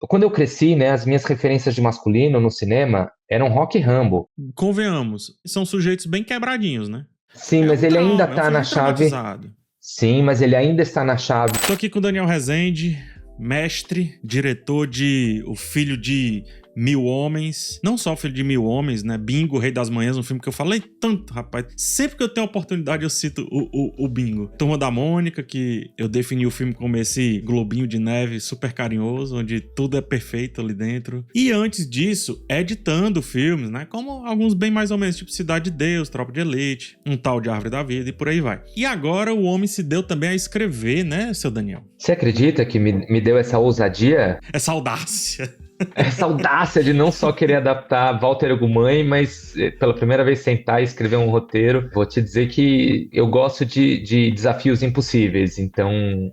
Quando eu cresci, né, as minhas referências de masculino no cinema eram Rock e Rambo. Convenhamos, são sujeitos bem quebradinhos, né? Sim, É mas um ele ainda trauma, é um tá na filme chave. traumatizado. Sim, mas ele ainda está na chave. Tô aqui com o Daniel Rezende, mestre, diretor de O Filho de Mil Homens. Não só O Filho de Mil Homens, né? Bingo, Rei das Manhãs, um filme que eu falei tanto, rapaz. Sempre que eu tenho a oportunidade eu cito o Bingo. Turma da Mônica, que eu defini o filme como esse globinho de neve super carinhoso, onde tudo é perfeito ali dentro. E antes disso, editando filmes, né? Como alguns bem mais ou menos, tipo Cidade de Deus, Tropa de Elite, um tal de Árvore da Vida e por aí vai. E agora o homem se deu também a escrever, né, seu Daniel? Você acredita que me deu essa ousadia? Essa audácia. Essa audácia de não só querer adaptar Walter Ugumãe, mas pela primeira vez sentar e escrever um roteiro. Vou te dizer que eu gosto de desafios impossíveis. Então,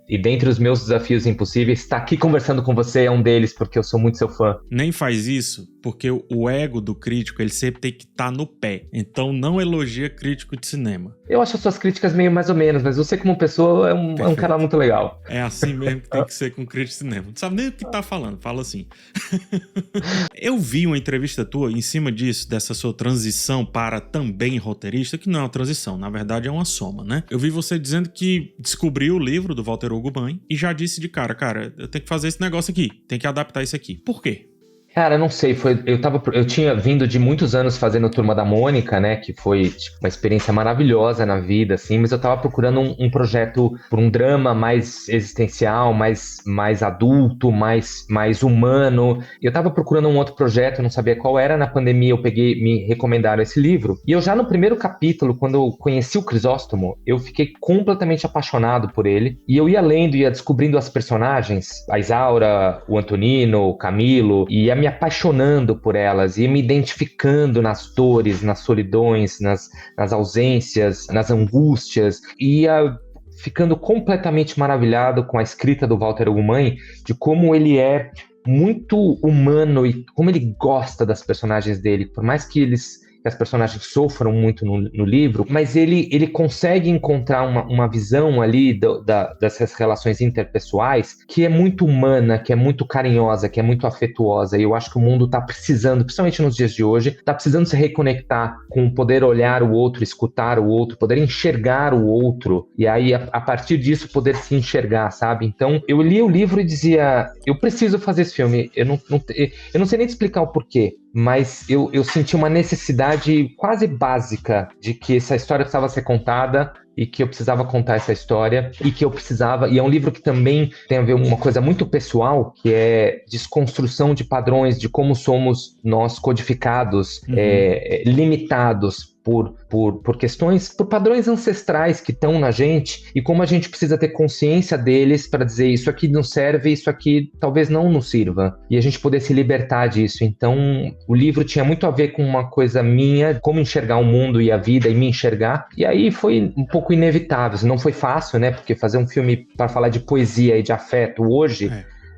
e dentre os meus desafios impossíveis, estar aqui conversando com você é um deles, porque eu sou muito seu fã. Nem faz isso, porque o ego do crítico, ele sempre tem que estar no pé. Então não elogia crítico de cinema. Eu acho as suas críticas meio mais ou menos, mas você como pessoa é um cara muito legal. É assim mesmo que tem que ser com crítico de cinema. Não sabe nem o que tá falando, fala assim. Eu vi uma entrevista tua em cima disso, dessa sua transição para também roteirista, que não é uma transição, na verdade é uma soma, né? Eu vi você dizendo que descobriu o livro do Walter Ugumãe e já disse de cara, eu tenho que fazer esse negócio aqui, tenho que adaptar isso aqui. Por quê? Cara, não sei, eu tinha vindo de muitos anos fazendo Turma da Mônica, né, que foi tipo, uma experiência maravilhosa na vida, assim, mas eu tava procurando um projeto por um drama mais existencial, mais adulto, mais humano, e eu tava procurando um outro projeto, eu não sabia qual era, na pandemia eu peguei, me recomendaram esse livro, e eu já no primeiro capítulo, quando eu conheci o Crisóstomo, eu fiquei completamente apaixonado por ele, e eu ia lendo, ia descobrindo as personagens, a Isaura, o Antonino, o Camilo, e a me apaixonando por elas e me identificando nas dores, nas solidões, nas ausências, nas angústias, e ia ficando completamente maravilhado com a escrita do Walter Ugumãe, de como ele é muito humano e como ele gosta das personagens dele, por mais que as personagens sofram muito no livro, mas ele consegue encontrar uma visão ali dessas relações interpessoais que é muito humana, que é muito carinhosa, que é muito afetuosa. E eu acho que o mundo está precisando, principalmente nos dias de hoje, está precisando se reconectar com poder olhar o outro, escutar o outro, poder enxergar o outro. E aí, a partir disso, poder se enxergar, sabe? Então, eu li o livro e dizia, eu preciso fazer esse filme. Eu não sei nem te explicar o porquê, mas eu senti uma necessidade quase básica de que essa história precisava ser contada e que eu precisava contar essa história e que eu precisava, e é um livro que também tem a ver com uma coisa muito pessoal, que é desconstrução de padrões, de como somos nós codificados, limitados por questões, por padrões ancestrais que estão na gente e como a gente precisa ter consciência deles para dizer isso aqui não serve, isso aqui talvez não nos sirva, e a gente poder se libertar disso. Então, o livro tinha muito a ver com uma coisa minha, como enxergar o mundo e a vida e me enxergar, e aí foi um pouco inevitável. Não foi fácil, né? Porque fazer um filme para falar de poesia e de afeto hoje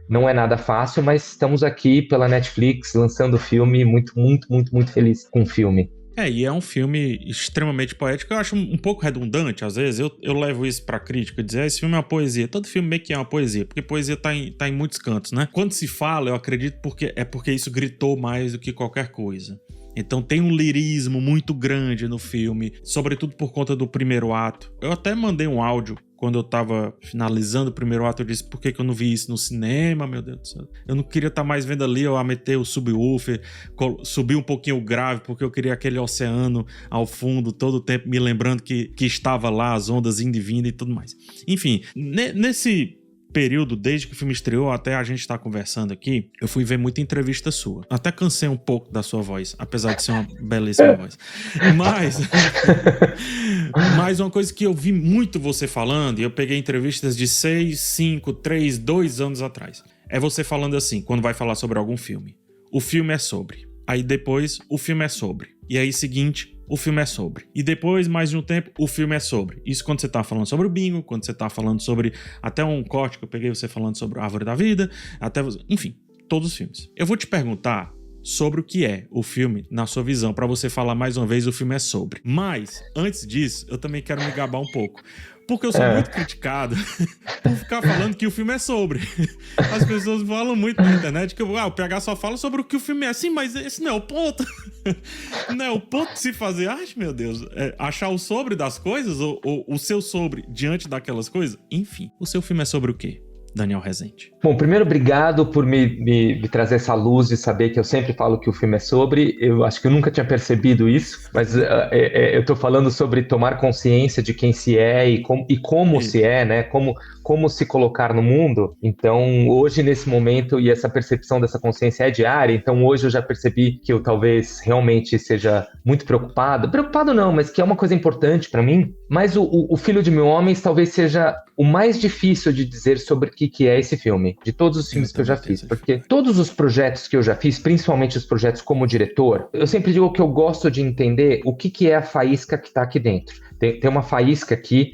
não é nada fácil, mas estamos aqui pela Netflix lançando o filme, muito, muito, muito, muito feliz com o filme. E é um filme extremamente poético. Eu acho um pouco redundante, às vezes. Eu levo isso pra crítica, dizer, esse filme é uma poesia. Todo filme meio que é uma poesia, porque poesia tá em muitos cantos, né? Quando se fala, eu acredito porque isso gritou mais do que qualquer coisa. Então tem um lirismo muito grande no filme, sobretudo por conta do primeiro ato. Eu até mandei um áudio quando eu tava finalizando o primeiro ato, eu disse, por que eu não vi isso no cinema, meu Deus do céu? Eu não queria estar mais vendo ali, eu a meter o subwoofer, subir um pouquinho o grave, porque eu queria aquele oceano ao fundo, todo o tempo me lembrando que estava lá, as ondas indo e vindo e tudo mais. Enfim, nesse período, desde que o filme estreou até a gente estar conversando aqui, eu fui ver muita entrevista sua. Até cansei um pouco da sua voz, apesar de ser uma belíssima voz. Mas uma coisa que eu vi muito você falando, e eu peguei entrevistas de 6, 5, 3, 2 anos atrás, é você falando assim, quando vai falar sobre algum filme. O filme é sobre. Aí depois, o filme é sobre. E aí, seguinte, o filme é sobre. E depois, mais de um tempo, o filme é sobre. Isso quando você tá falando sobre o Bingo, quando você tá falando sobre... Até um corte que eu peguei você falando sobre a Árvore da Vida, enfim, todos os filmes. Eu vou te perguntar sobre o que é o filme na sua visão, pra você falar mais uma vez o filme é sobre. Mas, antes disso, eu também quero me gabar um pouco. Porque eu sou muito criticado por ficar falando que o filme é sobre. As pessoas falam muito na internet que o PH só fala sobre o que o filme é. Sim, mas esse não é o ponto. Não é o ponto de se fazer arte, meu Deus. É achar o sobre das coisas ou o seu sobre diante daquelas coisas. Enfim, o seu filme é sobre o quê, Daniel Rezende? Bom, primeiro, obrigado por me trazer essa luz e saber que eu sempre falo que o filme é sobre. Eu acho que eu nunca tinha percebido isso, mas eu tô falando sobre tomar consciência de quem se é e como se é, né? Como se colocar no mundo. Então, hoje, nesse momento, e essa percepção dessa consciência é diária, então hoje eu já percebi que eu talvez realmente seja muito preocupado. Preocupado não, mas que é uma coisa importante para mim. Mas o Filho de Mil Homens talvez seja o mais difícil de dizer sobre o que é esse filme, de todos os filmes que eu já fiz, porque todos os projetos que eu já fiz, principalmente os projetos como diretor, eu sempre digo que eu gosto de entender o que é a faísca que está aqui dentro. Tem uma faísca aqui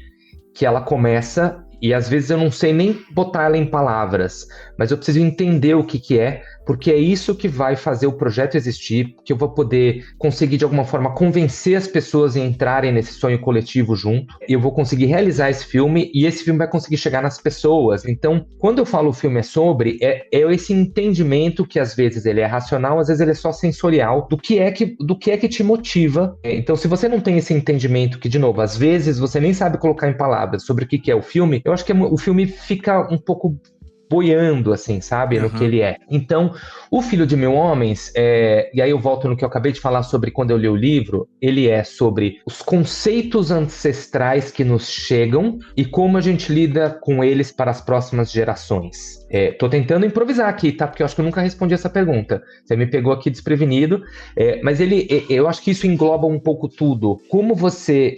que ela começa e às vezes eu não sei nem botar ela em palavras, mas eu preciso entender o que é, porque é isso que vai fazer o projeto existir, que eu vou poder conseguir de alguma forma convencer as pessoas a entrarem nesse sonho coletivo junto, e eu vou conseguir realizar esse filme, e esse filme vai conseguir chegar nas pessoas. Então, quando eu falo o filme é sobre, é esse entendimento que às vezes ele é racional, às vezes ele é só sensorial, do que é que te motiva. Então, se você não tem esse entendimento, que de novo, às vezes você nem sabe colocar em palavras sobre o que é o filme, eu acho que o filme fica um pouco boiando, assim, sabe? No que ele é. Então, o Filho de Mil Homens, e aí eu volto no que eu acabei de falar sobre quando eu li o livro, ele é sobre os conceitos ancestrais que nos chegam e como a gente lida com eles para as próximas gerações. Tô tentando improvisar aqui, tá? Porque eu acho que eu nunca respondi essa pergunta. Você me pegou aqui desprevenido, mas eu acho que isso engloba um pouco tudo. Como você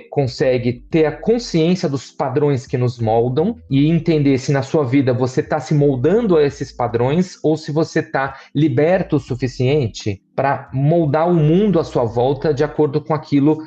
consegue ter a consciência dos padrões que nos moldam e entender se na sua vida você está se moldando a esses padrões ou se você está liberto o suficiente para moldar o mundo à sua volta de acordo com aquilo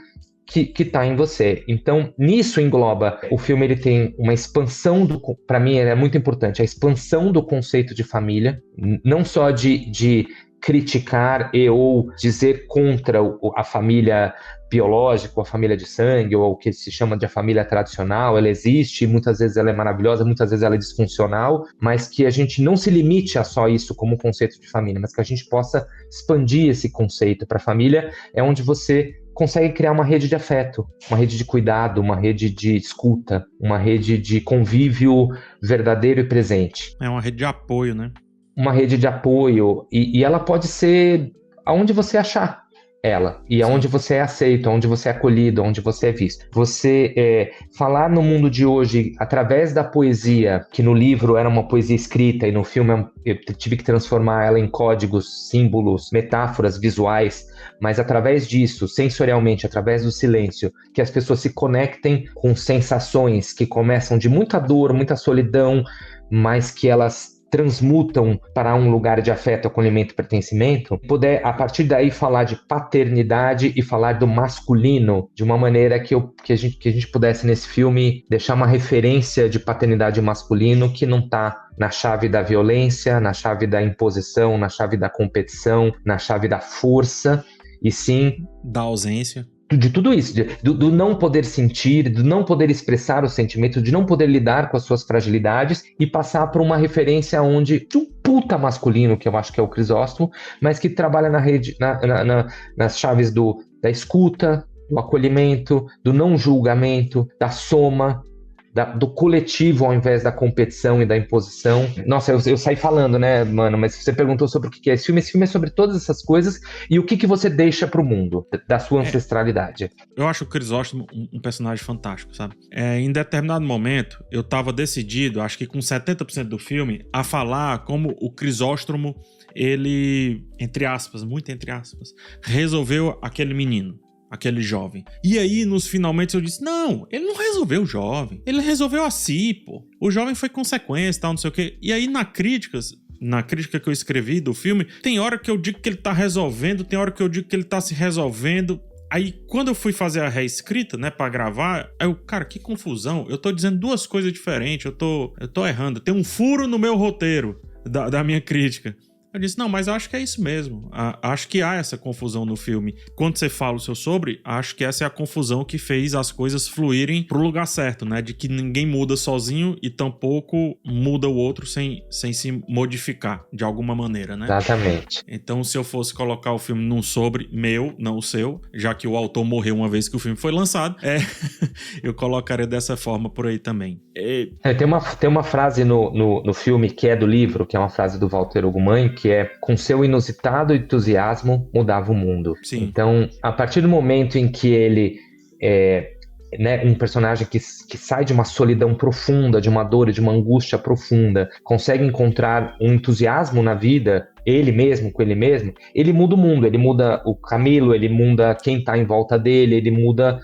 que está em você. Então, nisso engloba, o filme ele tem uma expansão, para mim é muito importante, a expansão do conceito de família, não só de criticar ou dizer contra a família biológica, ou a família de sangue, ou o que se chama de a família tradicional. Ela existe, muitas vezes ela é maravilhosa, muitas vezes ela é disfuncional, mas que a gente não se limite a só isso como conceito de família, mas que a gente possa expandir esse conceito para a família, é onde você consegue criar uma rede de afeto, uma rede de cuidado, uma rede de escuta, uma rede de convívio verdadeiro e presente. É uma rede de apoio, né? Uma rede de apoio, e ela pode ser aonde você achar ela, e aonde você é aceito, aonde você é acolhido, aonde você é visto. Você falar no mundo de hoje através da poesia, que no livro era uma poesia escrita e no filme eu tive que transformar ela em códigos, símbolos, metáforas visuais, mas através disso, sensorialmente, através do silêncio, que as pessoas se conectem com sensações que começam de muita dor, muita solidão, mas que elas transmutam para um lugar de afeto, acolhimento e pertencimento, poder, a partir daí, falar de paternidade e falar do masculino de uma maneira que a gente pudesse, nesse filme, deixar uma referência de paternidade masculino que não está na chave da violência, na chave da imposição, na chave da competição, na chave da força, e sim da ausência. De tudo isso, do não poder sentir, do não poder expressar o sentimento, de não poder lidar com as suas fragilidades e passar por uma referência onde de um puta masculino, que eu acho que é o Crisóstomo, mas que trabalha na rede, nas chaves da escuta, do acolhimento, do não julgamento, da soma, do coletivo ao invés da competição e da imposição. Nossa, eu saí falando, né, mano? Mas você perguntou sobre o que é esse filme. Esse filme é sobre todas essas coisas e o que você deixa pro mundo, da sua ancestralidade. Eu acho o Crisóstomo um personagem fantástico, sabe? Em determinado momento, eu tava decidido, acho que com 70% do filme, a falar como o Crisóstomo, ele, entre aspas, muito entre aspas, resolveu aquele menino. Aquele jovem. E aí, nos finalmente, eu disse, não, ele não resolveu o jovem. Ele resolveu a si, pô. O jovem foi consequência, tal, não sei o quê. E aí, na crítica que eu escrevi do filme, tem hora que eu digo que ele tá resolvendo, tem hora que eu digo que ele tá se resolvendo. Aí, quando eu fui fazer a reescrita, né, pra gravar, cara, que confusão. Eu tô dizendo duas coisas diferentes, eu tô errando. Tem um furo no meu roteiro da minha crítica. Eu disse, não, mas eu acho que é isso mesmo. Acho que há essa confusão no filme. Quando você fala o seu sobre, acho que essa é a confusão que fez as coisas fluírem pro lugar certo, né? De que ninguém muda sozinho e tampouco muda o outro sem se modificar de alguma maneira, né? Exatamente. Então, se eu fosse colocar o filme num sobre meu, não o seu, já que o autor morreu uma vez que o filme foi lançado, eu colocaria dessa forma por aí também. Tem uma frase no filme que é do livro, que é uma frase do Walter Ugumãe, que é: com seu inusitado entusiasmo mudava o mundo. Sim. Então, a partir do momento em que ele né, um personagem que sai de uma solidão profunda, de uma dor, de uma angústia profunda, consegue encontrar um entusiasmo na vida, ele mesmo, com ele mesmo, ele muda o mundo, ele muda o Camilo, ele muda quem tá em volta dele, ele muda.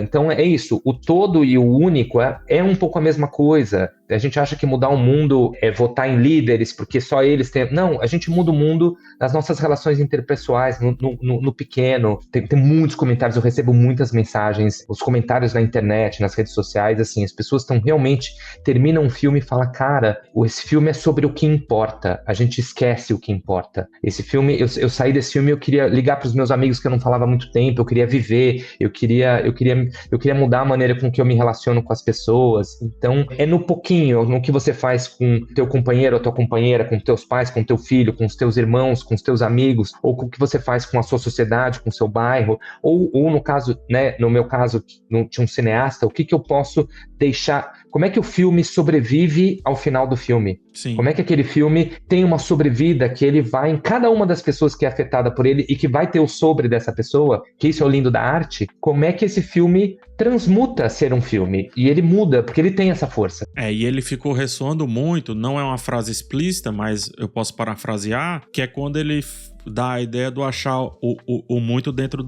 Então é isso, o todo e o único é um pouco a mesma coisa. A gente acha que mudar o mundo é votar em líderes, porque só eles têm... Não, a gente muda o mundo nas nossas relações interpessoais, no pequeno. Tem muitos comentários, eu recebo muitas mensagens, os comentários na internet, nas redes sociais, assim, as pessoas estão realmente... Terminam um filme e falam, cara, esse filme é sobre o que importa, a gente esquece o que importa. Esse filme, eu saí desse filme e eu queria ligar para os meus amigos que eu não falava há muito tempo, eu queria viver, eu queria mudar a maneira com que eu me relaciono com as pessoas. Então, é no pouquinho, no que você faz com teu companheiro ou tua companheira, com teus pais, com teu filho, com os teus irmãos, com os teus amigos, ou com o que você faz com a sua sociedade, com o seu bairro, ou no caso, né, no meu caso, tinha um cineasta, o que eu posso deixar, como é que o filme sobrevive ao final do filme? Sim. Como é que aquele filme tem uma sobrevida que ele vai em cada uma das pessoas que é afetada por ele e que vai ter o sobre dessa pessoa, que isso é o lindo da arte, como é que esse filme transmuta a ser um filme? E ele muda, porque ele tem essa força. E ele ficou ressoando muito, não é uma frase explícita, mas eu posso parafrasear, que é quando ele dá a ideia do achar o muito dentro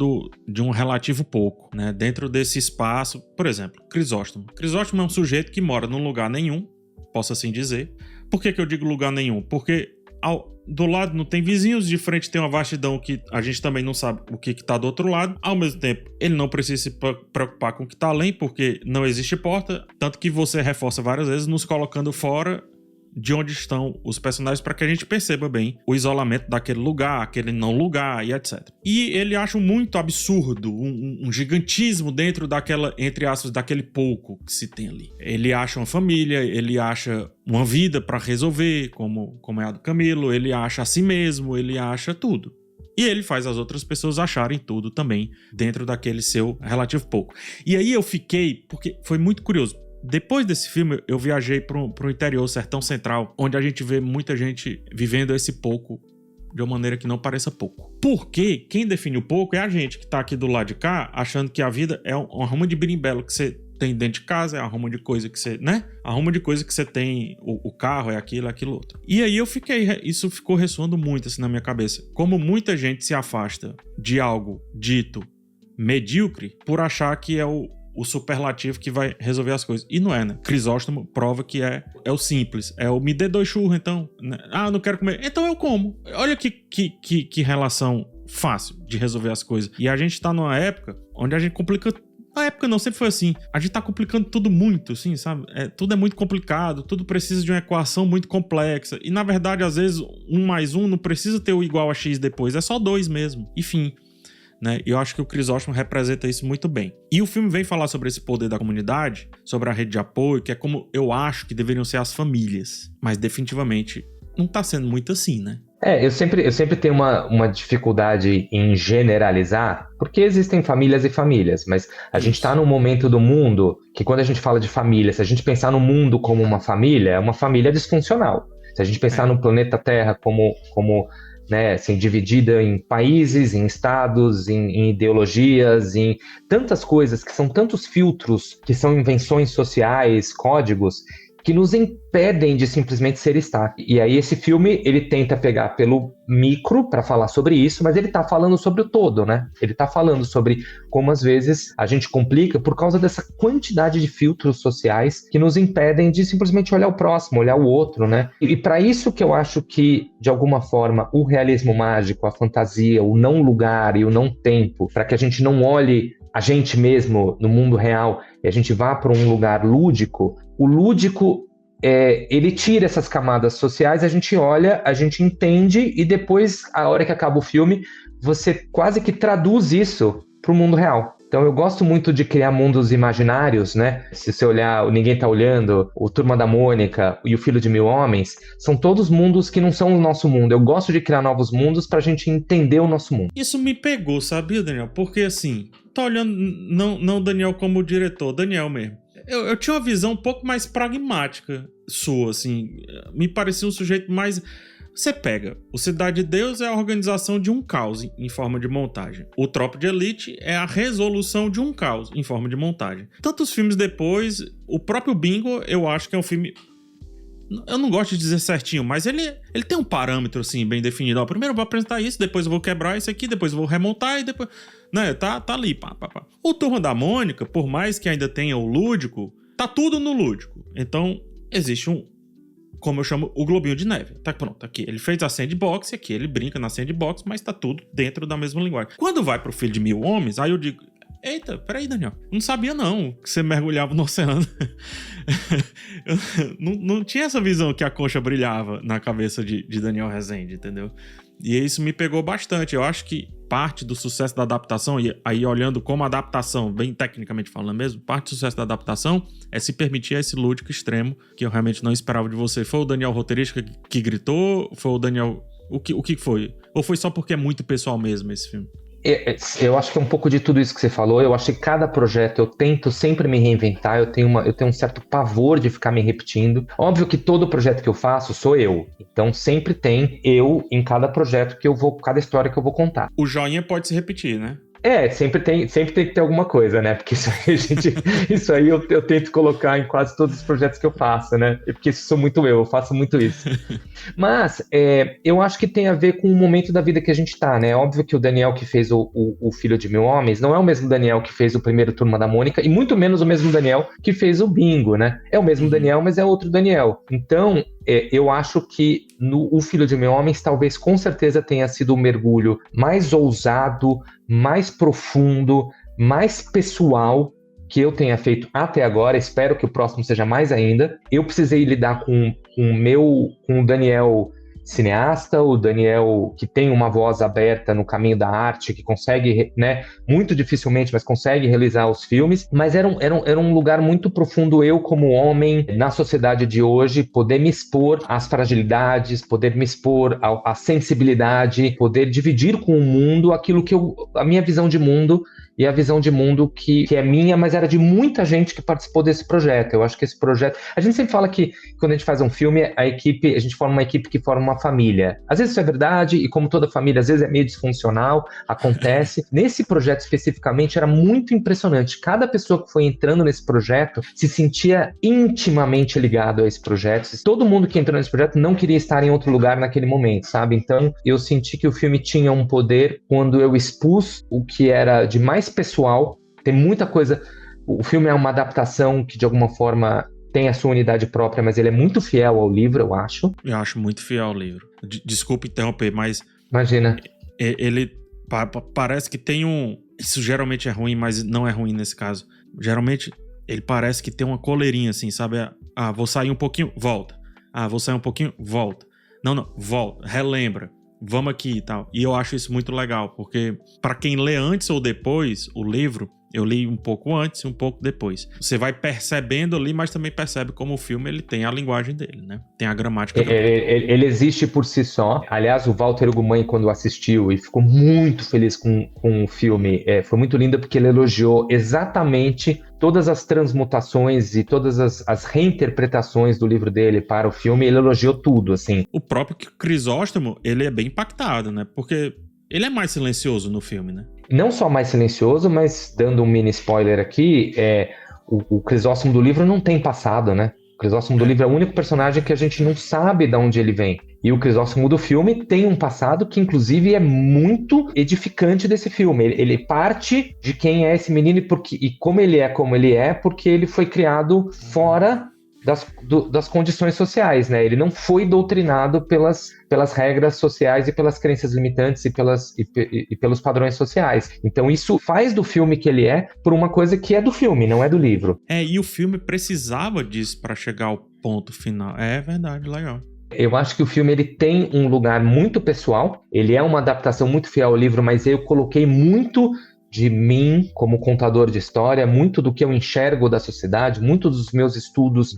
de um relativo pouco, né? Dentro desse espaço, por exemplo, Crisóstomo. Crisóstomo é um sujeito que mora num lugar nenhum, posso assim dizer. Por que eu digo lugar nenhum? Porque do lado não tem vizinhos, de frente tem uma vastidão que a gente também não sabe o que está do outro lado. Ao mesmo tempo, ele não precisa se preocupar com o que está além, porque não existe porta, tanto que você reforça várias vezes nos colocando fora de onde estão os personagens para que a gente perceba bem o isolamento daquele lugar, aquele não lugar e etc. E ele acha muito absurdo, um gigantismo dentro daquela, entre aspas, daquele pouco que se tem ali. Ele acha uma família, ele acha uma vida para resolver, como é a do Camilo, ele acha a si mesmo, ele acha tudo. E ele faz as outras pessoas acharem tudo também dentro daquele seu relativo pouco. E aí eu fiquei, porque foi muito curioso. Depois desse filme, eu viajei pro interior, Sertão Central, onde a gente vê muita gente vivendo esse pouco de uma maneira que não pareça pouco. Porque quem define o pouco é a gente que tá aqui do lado de cá, achando que a vida é uma ruma de berimbelo que você tem dentro de casa, é a ruma de coisa que você, né? A ruma de coisa que você tem, o carro é aquilo outro. E aí isso ficou ressoando muito assim na minha cabeça. Como muita gente se afasta de algo dito medíocre por achar que é o superlativo que vai resolver as coisas. E não é, né? Crisóstomo prova que é o simples. É o me dê 2 churros, então. Ah, eu não quero comer. Então eu como. Olha que relação fácil de resolver as coisas. E a gente tá numa época onde a gente complica... Na época não, sempre foi assim. A gente tá complicando tudo muito, assim, sabe? Tudo é muito complicado, tudo precisa de uma equação muito complexa. E, na verdade, às vezes, 1 mais 1 não precisa ter o igual a x depois. É só 2 mesmo. Enfim... Né? Eu acho que o Crisóstomo representa isso muito bem. E o filme vem falar sobre esse poder da comunidade, sobre a rede de apoio, que é como eu acho que deveriam ser as famílias. Mas definitivamente não tá sendo muito assim, né? Eu sempre tenho uma dificuldade em generalizar, porque existem famílias e famílias, mas a gente tá num momento do mundo que quando a gente fala de família, se a gente pensar no mundo como uma família, é uma família disfuncional. Se a gente pensar no planeta Terra como né, assim, dividida em países, em estados, em ideologias, em tantas coisas que são tantos filtros, que são invenções sociais, códigos, que nos impedem de simplesmente ser estar. E aí esse filme, ele tenta pegar pelo micro para falar sobre isso, mas ele tá falando sobre o todo, né? Ele tá falando sobre como às vezes a gente complica por causa dessa quantidade de filtros sociais que nos impedem de simplesmente olhar o próximo, olhar o outro, né? E para isso que eu acho que, de alguma forma, o realismo mágico, a fantasia, o não lugar e o não tempo, para que a gente não olhe a gente mesmo no mundo real e a gente vá para um lugar lúdico, o lúdico ele tira essas camadas sociais, a gente olha, a gente entende, e depois, a hora que acaba o filme, você quase que traduz isso para o mundo real. Então eu gosto muito de criar mundos imaginários, né? Se você olhar o Ninguém Tá Olhando, o Turma da Mônica e o Filho de Mil Homens, são todos mundos que não são o nosso mundo. Eu gosto de criar novos mundos pra gente entender o nosso mundo. Isso me pegou, sabia, Daniel? Porque assim, tô olhando não o Daniel como diretor, Daniel mesmo. Eu tinha uma visão um pouco mais pragmática sua, assim. Me parecia um sujeito mais... Você pega, o Cidade de Deus é a organização de um caos em forma de montagem. O Tropa de Elite é a resolução de um caos em forma de montagem. Tantos filmes depois, o próprio Bingo, eu acho que é um filme... Eu não gosto de dizer certinho, mas ele tem um parâmetro, assim, bem definido. Ó, primeiro eu vou apresentar isso, depois eu vou quebrar isso aqui, depois eu vou remontar e depois... Né, tá ali, pá. O Turma da Mônica, por mais que ainda tenha o lúdico, tá tudo no lúdico. Então, existe como eu chamo, o globinho de neve. Tá pronto, aqui ele fez a sandbox, aqui ele brinca na sandbox, mas tá tudo dentro da mesma linguagem. Quando vai pro Filho de Mil Homens, aí eu digo, eita, peraí, Daniel, não sabia não que você mergulhava no oceano. não tinha essa visão que a concha brilhava na cabeça de Daniel Rezende, entendeu? E isso me pegou bastante. Eu acho que parte do sucesso da adaptação, e aí olhando como adaptação, bem tecnicamente falando mesmo, parte do sucesso da adaptação é se permitir esse lúdico extremo, que eu realmente não esperava de você. Foi o Daniel roteirista que gritou? Foi o Daniel... O que foi? Ou foi só porque é muito pessoal mesmo esse filme? Eu acho que é um pouco de tudo isso que você falou. Eu acho que cada projeto eu tento sempre me reinventar. Eu tenho um certo pavor de ficar me repetindo. Óbvio que todo projeto que eu faço sou eu. Então sempre tem eu em cada projeto cada história que eu vou contar. O joinha pode se repetir, né? Sempre tem que ter alguma coisa, né? Porque isso aí eu tento colocar em quase todos os projetos que eu faço, né? Porque isso sou muito eu faço muito isso. Mas eu acho que tem a ver com o momento da vida que a gente tá, né? Óbvio que o Daniel que fez o Filho de Mil Homens não é o mesmo Daniel que fez o primeiro Turma da Mônica, e muito menos o mesmo Daniel que fez o Bingo, né? É o mesmo Daniel, mas é outro Daniel. Então, eu acho que o Filho de Mil Homens talvez com certeza tenha sido um mergulho mais ousado, mais profundo, mais pessoal que eu tenha feito até agora. Espero que o próximo seja mais ainda. Eu precisei lidar com o Daniel cineasta, o Daniel que tem uma voz aberta no caminho da arte, que consegue, né, muito dificilmente, mas consegue realizar os filmes, mas era um lugar muito profundo, eu como homem, na sociedade de hoje, poder me expor às fragilidades, poder me expor à sensibilidade, poder dividir com o mundo aquilo que a minha visão de mundo, e a visão de mundo que é minha, mas era de muita gente que participou desse projeto. Eu acho que esse projeto... A gente sempre fala que quando a gente faz um filme, a gente forma uma equipe que forma uma família. Às vezes isso é verdade, e como toda família, às vezes é meio disfuncional, acontece. Nesse projeto especificamente, era muito impressionante. Cada pessoa que foi entrando nesse projeto se sentia intimamente ligado a esse projeto. Todo mundo que entrou nesse projeto não queria estar em outro lugar naquele momento, sabe? Então, eu senti que o filme tinha um poder quando eu expus o que era de mais pessoal. Tem muita coisa... O filme é uma adaptação que, de alguma forma, tem a sua unidade própria, mas ele é muito fiel ao livro, eu acho. Eu acho muito fiel ao livro. Desculpa interromper, mas... Imagina. Ele parece que tem um... Isso geralmente é ruim, mas não é ruim nesse caso. Geralmente, ele parece que tem uma coleirinha, assim, sabe? Ah, vou sair um pouquinho, volta. Ah, vou sair um pouquinho, volta. Não, volta, relembra. Vamos aqui e tal. E eu acho isso muito legal, porque para quem lê antes ou depois o livro, eu li um pouco antes e um pouco depois. Você vai percebendo ali, mas também percebe como o filme ele tem a linguagem dele, né? Tem a gramática dele. Ele existe por si só. Aliás, o Walter Ugumãe, quando assistiu e ficou muito feliz com o filme, foi muito lindo porque ele elogiou exatamente todas as transmutações e todas as reinterpretações do livro dele para o filme. Ele elogiou tudo, assim. O próprio Crisóstomo, ele é bem impactado, né? Porque ele é mais silencioso no filme, né? Não só mais silencioso, mas dando um mini spoiler aqui, o Crisóstomo do livro não tem passado, né? O Crisóstomo do livro é o único personagem que a gente não sabe de onde ele vem. E o Crisóstomo do filme tem um passado que, inclusive, é muito edificante desse filme. Ele parte de quem é esse menino e como ele é, porque ele foi criado fora das condições sociais, né? Ele não foi doutrinado pelas regras sociais e pelas crenças limitantes e pelos padrões sociais. Então isso faz do filme que ele é por uma coisa que é do filme, não é do livro. E o filme precisava disso para chegar ponto final. É verdade, legal. Eu acho que o filme ele tem um lugar muito pessoal, ele é uma adaptação muito fiel ao livro, mas eu coloquei muito de mim como contador de história, muito do que eu enxergo da sociedade, muito dos meus estudos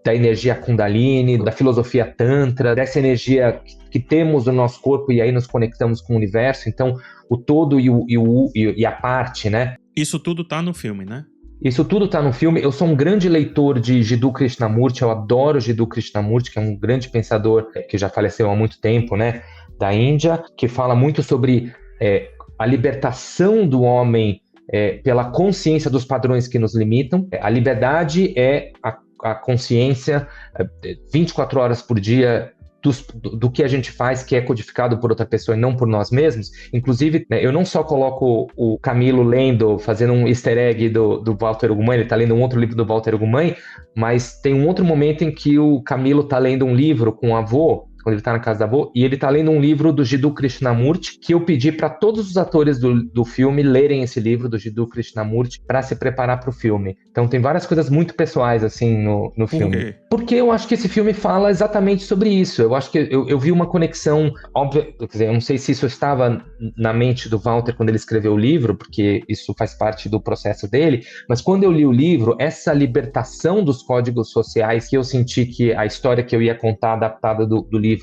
da energia Kundalini, da filosofia Tantra, dessa energia que temos no nosso corpo e aí nos conectamos com o universo. Então, o todo e a parte, né? Isso tudo tá no filme, né? Isso tudo está no filme. Eu sou um grande leitor de Jiddu Krishnamurti, eu adoro Jiddu Krishnamurti, que é um grande pensador que já faleceu há muito tempo, né, da Índia, que fala muito sobre a libertação do homem pela consciência dos padrões que nos limitam. A liberdade é a consciência 24 horas por dia do que a gente faz, que é codificado por outra pessoa e não por nós mesmos. Inclusive, né, eu não só coloco o Camilo lendo, fazendo um easter egg do Walter Ugumãe, ele está lendo um outro livro do Walter Ugumãe, mas tem um outro momento em que o Camilo está lendo um livro com o avô, quando ele está na casa da avó, e ele está lendo um livro do Jiddu Krishnamurti, que eu pedi para todos os atores do filme lerem esse livro do Jiddu Krishnamurti para se preparar para o filme. Então tem várias coisas muito pessoais assim no filme. Por quê? Porque eu acho que esse filme fala exatamente sobre isso. Eu acho que eu vi uma conexão óbvia, quer dizer, eu não sei se isso estava na mente do Walter quando ele escreveu o livro, porque isso faz parte do processo dele, mas quando eu li o livro, essa libertação dos códigos sociais, que eu senti que a história que eu ia contar adaptada do livro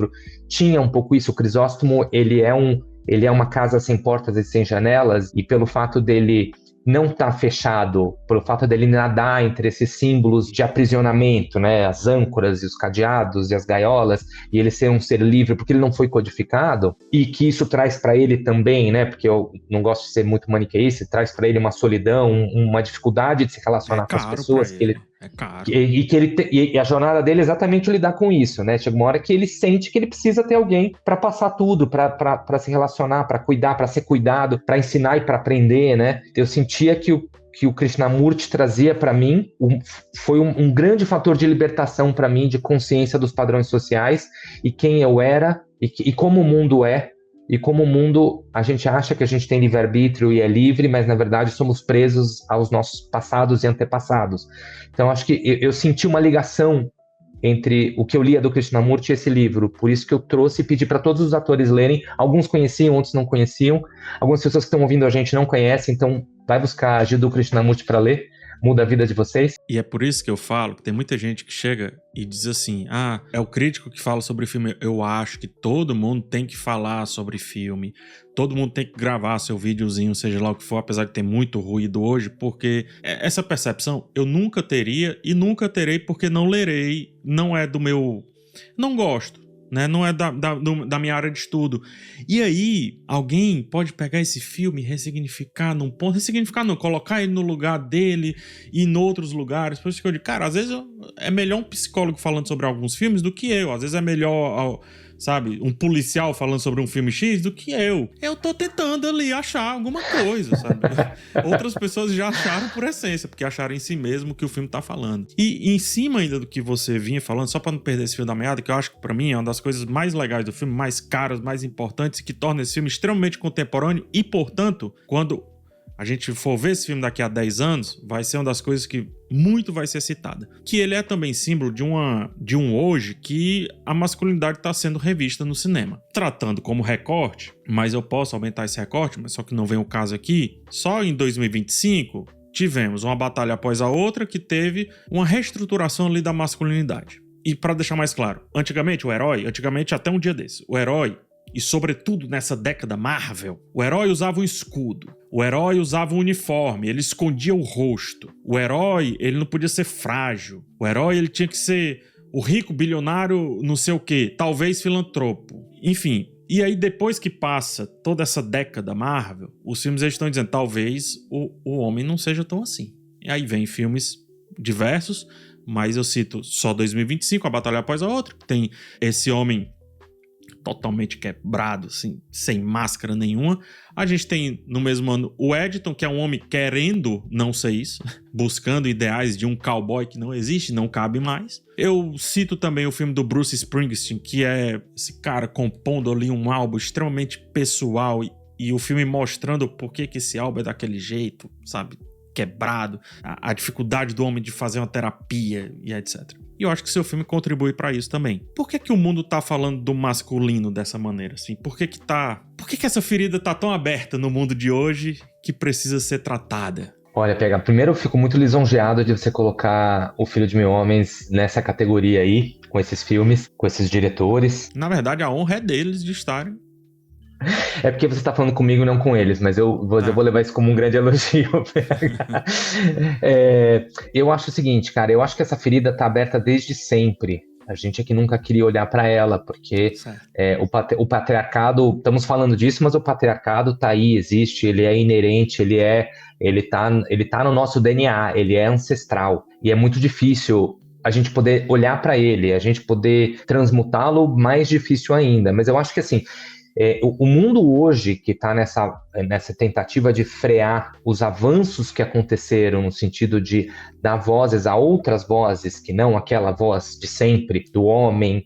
tinha um pouco isso. O Crisóstomo, ele é uma casa sem portas e sem janelas, e pelo fato dele não estar fechado, pelo fato dele nadar entre esses símbolos de aprisionamento, né, as âncoras e os cadeados e as gaiolas, e ele ser um ser livre porque ele não foi codificado, e que isso traz para ele também, né, porque eu não gosto de ser muito maniqueísta, traz para ele uma solidão, uma dificuldade de se relacionar com as pessoas, que ele é caro. E a jornada dele é exatamente lidar com isso, né? Chega uma hora que ele sente que ele precisa ter alguém para passar tudo, para se relacionar, para cuidar, para ser cuidado, para ensinar e para aprender, né? Eu sentia que o Krishnamurti trazia para mim foi um grande fator de libertação para mim, de consciência dos padrões sociais e quem eu era e como o mundo é. E como o mundo, a gente acha que a gente tem livre-arbítrio e é livre, mas na verdade somos presos aos nossos passados e antepassados. Então acho que eu senti uma ligação entre o que eu lia do Krishnamurti e esse livro. Por isso que eu trouxe e pedi para todos os atores lerem. Alguns conheciam, outros não conheciam. Algumas pessoas que estão ouvindo a gente não conhecem, então vai buscar Jiddu Krishnamurti para ler. Muda a vida de vocês. E é por isso que eu falo que tem muita gente que chega e diz assim, é o crítico que fala sobre filme. Eu acho que todo mundo tem que falar sobre filme, todo mundo tem que gravar seu videozinho, seja lá o que for, apesar de ter muito ruído hoje, porque essa percepção eu nunca teria e nunca terei porque não lerei, não é do meu... Não gosto. Né? Não é da minha área de estudo. E aí, alguém pode pegar esse filme e ressignificar num ponto. Ressignificar não, colocar ele no lugar dele e em outros lugares. Por isso que eu digo, cara, às vezes é melhor um psicólogo falando sobre alguns filmes do que eu. Às vezes é melhor, sabe, um policial falando sobre um filme X do que eu. Eu tô tentando ali achar alguma coisa, sabe? Outras pessoas já acharam por essência, porque acharam em si mesmo o que o filme tá falando. E em cima ainda do que você vinha falando, só pra não perder esse fio da meada, que eu acho que pra mim é uma das coisas mais legais do filme, mais caras, mais importantes, que torna esse filme extremamente contemporâneo e, portanto, quando a gente for ver esse filme daqui a 10 anos, vai ser uma das coisas que muito vai ser citada. Que ele é também símbolo de um hoje que a masculinidade está sendo revista no cinema. Tratando como recorte, mas eu posso aumentar esse recorte, mas só que não vem o caso aqui, só em 2025 tivemos uma batalha após a outra que teve uma reestruturação ali da masculinidade. E para deixar mais claro, antigamente até um dia desse, o herói, e sobretudo nessa década Marvel, o herói usava um escudo, o herói usava um uniforme, ele escondia o rosto, o herói ele não podia ser frágil, o herói ele tinha que ser o rico bilionário não sei o quê, talvez filantropo, enfim. E aí depois que passa toda essa década Marvel, os filmes eles estão dizendo talvez o homem não seja tão assim. E aí vem filmes diversos, mas eu cito só 2025, a batalha após a outra, tem esse homem totalmente quebrado, assim, sem máscara nenhuma. A gente tem no mesmo ano o Edton, que é um homem querendo não ser isso, buscando ideais de um cowboy que não existe, não cabe mais. Eu cito também o filme do Bruce Springsteen, que é esse cara compondo ali um álbum extremamente pessoal e o filme mostrando por que esse álbum é daquele jeito, sabe? Quebrado, a dificuldade do homem de fazer uma terapia e etc. E eu acho que seu filme contribui pra isso também. Por que que o mundo tá falando do masculino dessa maneira, assim? Por que que essa ferida tá tão aberta no mundo de hoje que precisa ser tratada? Olha, Pega, primeiro eu fico muito lisonjeado de você colocar O Filho de Mil Homens nessa categoria aí, com esses filmes, com esses diretores. Na verdade, a honra é deles de estarem. É porque você está falando comigo e não com eles, mas eu vou levar isso como um grande elogio. PH. Eu acho o seguinte, cara, eu acho que essa ferida tá aberta desde sempre. A gente é que nunca queria olhar para ela, porque o patriarcado, estamos falando disso, mas o patriarcado tá aí, existe, ele é inerente, ele tá no nosso DNA, ele é ancestral. E é muito difícil a gente poder olhar para ele, a gente poder transmutá-lo, mais difícil ainda. Mas eu acho que assim, o mundo hoje que está nessa tentativa de frear os avanços que aconteceram no sentido de dar vozes a outras vozes, que não aquela voz de sempre, do homem,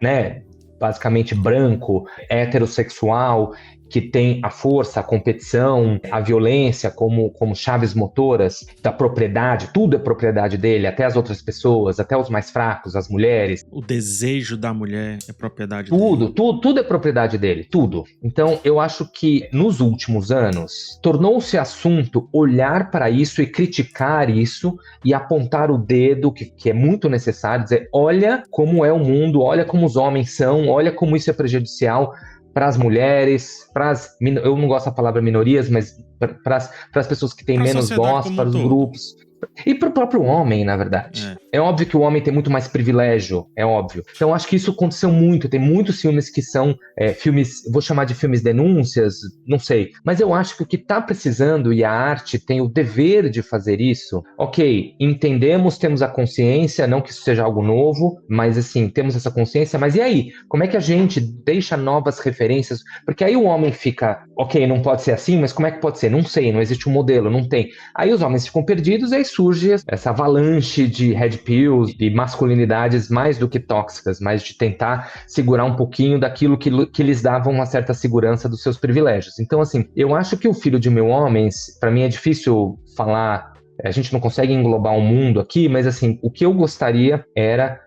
né, basicamente branco, heterossexual, que tem a força, a competição, a violência como chaves motoras da propriedade, tudo é propriedade dele, até as outras pessoas, até os mais fracos, as mulheres. O desejo da mulher é propriedade dele. Tudo é propriedade dele, tudo. Então, eu acho que nos últimos anos, tornou-se assunto olhar para isso e criticar isso e apontar o dedo, que é muito necessário, dizer, olha como é o mundo, olha como os homens são, olha como isso é prejudicial para as mulheres, eu não gosto da palavra minorias, mas para as pessoas que têm menos voz, para os grupos. E para o próprio homem, na verdade. É óbvio que o homem tem muito mais privilégio, é óbvio. Então, acho que isso aconteceu muito. Tem muitos filmes que são filmes, vou chamar de filmes denúncias, não sei. Mas eu acho que o que está precisando, e a arte tem o dever de fazer isso, ok, entendemos, temos a consciência, não que isso seja algo novo, mas assim, temos essa consciência, mas e aí? Como é que a gente deixa novas referências? Porque aí o homem fica, ok, não pode ser assim, mas como é que pode ser? Não sei, não existe um modelo, não tem. Aí os homens ficam perdidos, aí surge essa avalanche de red pills, de masculinidades mais do que tóxicas, mas de tentar segurar um pouquinho daquilo que lhes dava uma certa segurança dos seus privilégios. Então, assim, eu acho que O Filho de Mil Homens, para mim é difícil falar, a gente não consegue englobar um mundo aqui, mas assim, o que eu gostaria era...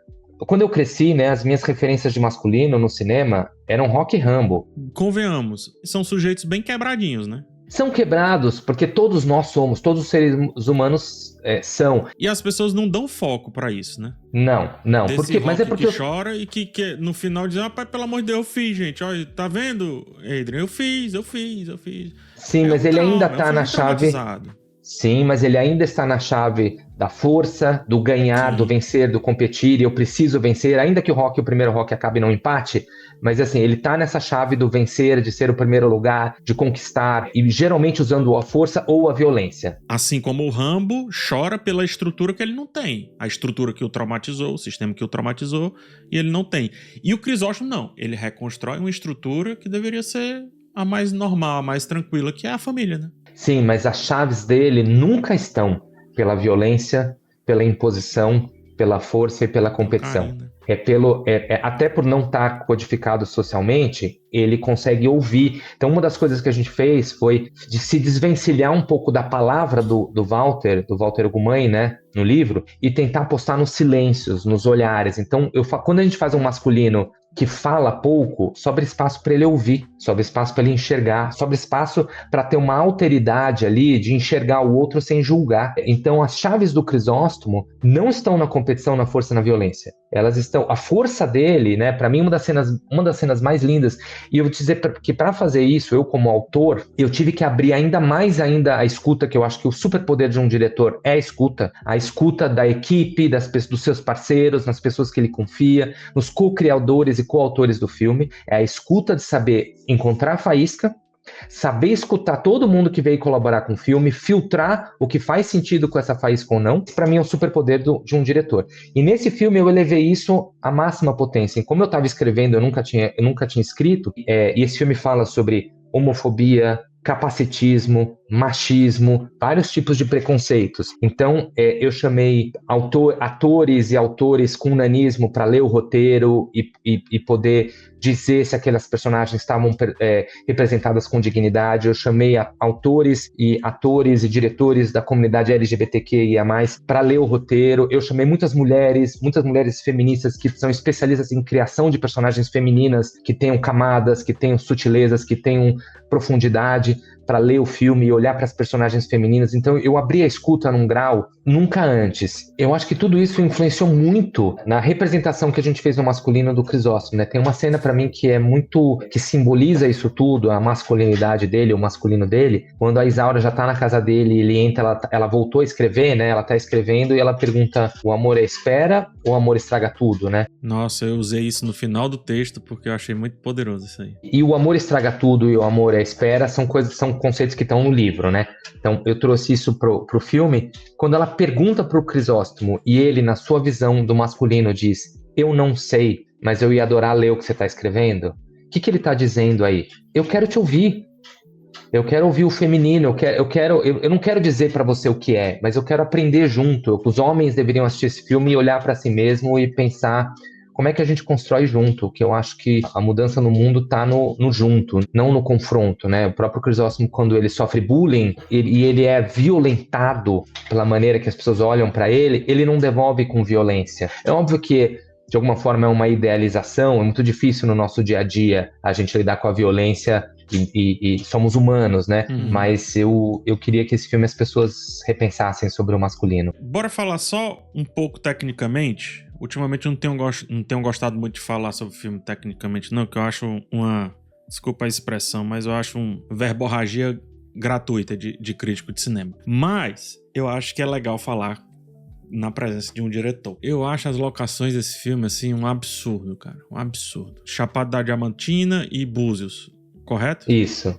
Quando eu cresci, né, as minhas referências de masculino no cinema eram Rock e Rambo. Convenhamos, são sujeitos bem quebradinhos, né? São quebrados, porque todos nós somos, todos os seres humanos são. E as pessoas não dão foco pra isso, né? Não. Porque, mas é porque que chora e que no final diz, pai, pelo amor de Deus, eu fiz, gente. Olha, tá vendo, Adrian? Eu fiz. Sim, mas ele ainda tá na chave... Sim, mas ele ainda está na chave da força, do ganhar, do vencer, do competir, e eu preciso vencer, ainda que o primeiro Rock acabe no empate, mas assim, ele tá nessa chave do vencer, de ser o primeiro lugar, de conquistar, e geralmente usando a força ou a violência. Assim como o Rambo chora pela estrutura que ele não tem, a estrutura que o traumatizou, o sistema que o traumatizou, e ele não tem. E o Crisóstomo não, ele reconstrói uma estrutura que deveria ser a mais normal, a mais tranquila, que é a família, né? Sim, mas as chaves dele nunca estão pela violência, pela imposição, pela força e pela competição. Até por não estar codificado socialmente, ele consegue ouvir. Então, uma das coisas que a gente fez foi de se desvencilhar um pouco da palavra do Walter Ugumãe, né, no livro, e tentar apostar nos silêncios, nos olhares. Então, quando a gente faz um masculino que fala pouco, sobra espaço para ele ouvir, sobra espaço para ele enxergar, sobra espaço para ter uma alteridade ali de enxergar o outro sem julgar. Então, as chaves do Crisóstomo não estão na competição, na força, na violência. Elas estão... A força dele, né, para mim, uma das cenas mais lindas. E eu vou te dizer que para fazer isso, eu como autor, eu tive que abrir ainda mais a escuta, que eu acho que o superpoder de um diretor é a escuta da equipe, dos seus parceiros, nas pessoas que ele confia, nos co-criadores e coautores do filme. É a escuta de saber encontrar a faísca, saber escutar todo mundo que veio colaborar com o filme, filtrar o que faz sentido com essa faísca ou não. Para mim é o superpoder de um diretor. E nesse filme eu elevei isso à máxima potência. E como eu estava escrevendo, eu nunca tinha escrito, e esse filme fala sobre homofobia, capacitismo, machismo, vários tipos de preconceitos. Então, eu chamei atores e autores com nanismo para ler o roteiro e poder dizer se aquelas personagens estavam representadas com dignidade. Eu chamei autores e atores e diretores da comunidade LGBTQIA+, para ler o roteiro. Eu chamei muitas mulheres feministas que são especialistas em criação de personagens femininas que tenham camadas, que tenham sutilezas, que tenham profundidade, para ler o filme e olhar para as personagens femininas. Então eu abri a escuta num grau nunca antes. Eu acho que tudo isso influenciou muito na representação que a gente fez no masculino do Crisóstomo, né? Tem uma cena para mim que simboliza isso tudo, a masculinidade dele, o masculino dele, quando a Isaura já tá na casa dele, ele entra, ela voltou a escrever, né? Ela tá escrevendo e ela pergunta: o amor é espera ou o amor estraga tudo, né? Nossa, eu usei isso no final do texto porque eu achei muito poderoso isso aí. E o amor estraga tudo e o amor é espera são conceitos que estão no livro, né? Então eu trouxe isso pro filme. Quando ela pergunta pro Crisóstomo e ele, na sua visão do masculino, diz: eu não sei, mas eu ia adorar ler o que você está escrevendo. O que ele está dizendo aí? Eu quero te ouvir. Eu quero ouvir o feminino. Eu não quero dizer para você o que é, mas eu quero aprender junto. Os homens deveriam assistir esse filme e olhar para si mesmo e pensar como é que a gente constrói junto, que eu acho que a mudança no mundo está no junto, não no confronto, né? O próprio Crisóstomo, quando ele sofre bullying e ele é violentado pela maneira que as pessoas olham para ele não devolve com violência. É óbvio que de alguma forma é uma idealização, é muito difícil no nosso dia a dia a gente lidar com a violência e somos humanos, né? Mas eu queria que esse filme as pessoas repensassem sobre o masculino. Bora falar só um pouco tecnicamente. Ultimamente eu não tenho gostado muito de falar sobre o filme tecnicamente, não, que eu acho desculpa a expressão, mas eu acho verborragia gratuita de crítico de cinema. Mas eu acho que é legal falar na presença de um diretor. Eu acho as locações desse filme, assim, um absurdo, cara. Um absurdo. Chapada da Diamantina e Búzios, correto? Isso.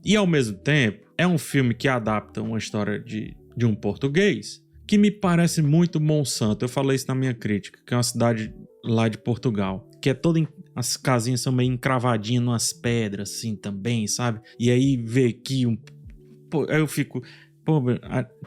E ao mesmo tempo, é um filme que adapta uma história de um português que me parece muito Monsanto. Eu falei isso na minha crítica, que é uma cidade lá de Portugal, que é toda... As casinhas são meio encravadinhas numas pedras, assim, também, sabe? E aí vê aqui Pô, aí eu fico... Pô,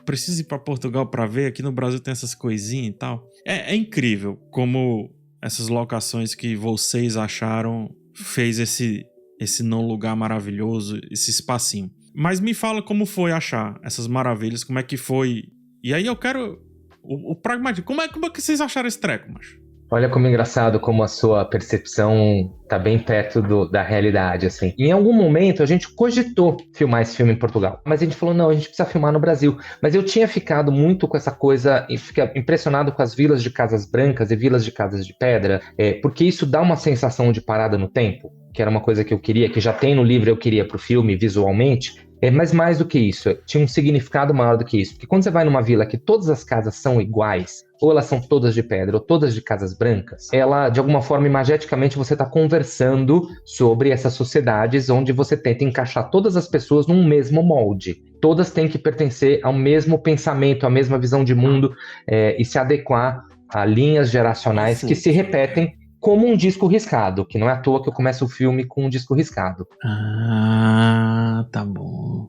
preciso ir pra Portugal pra ver. Aqui no Brasil tem essas coisinhas e tal. É incrível como essas locações que vocês acharam fez esse não lugar maravilhoso, esse espacinho. Mas me fala como foi achar essas maravilhas, como é que foi... E aí eu quero o pragmatismo. Como é que vocês acharam esse treco, macho? Olha como é engraçado como a sua percepção tá bem perto da realidade, assim. Em algum momento a gente cogitou filmar esse filme em Portugal, mas a gente falou, não, a gente precisa filmar no Brasil. Mas eu tinha ficado muito com essa coisa, fica impressionado com as vilas de casas brancas e vilas de casas de pedra, porque isso dá uma sensação de parada no tempo, que era uma coisa que eu queria, que já tem no livro, eu queria pro filme visualmente. Mas mais do que isso, tinha um significado maior do que isso. Porque quando você vai numa vila que todas as casas são iguais, ou elas são todas de pedra, ou todas de casas brancas, ela, de alguma forma, imageticamente, você está conversando sobre essas sociedades onde você tenta encaixar todas as pessoas num mesmo molde. Todas têm que pertencer ao mesmo pensamento, à mesma visão de mundo, e se adequar a linhas geracionais que se repetem como um disco riscado, que não é à toa que eu começo o filme com um disco riscado. Ah, tá bom.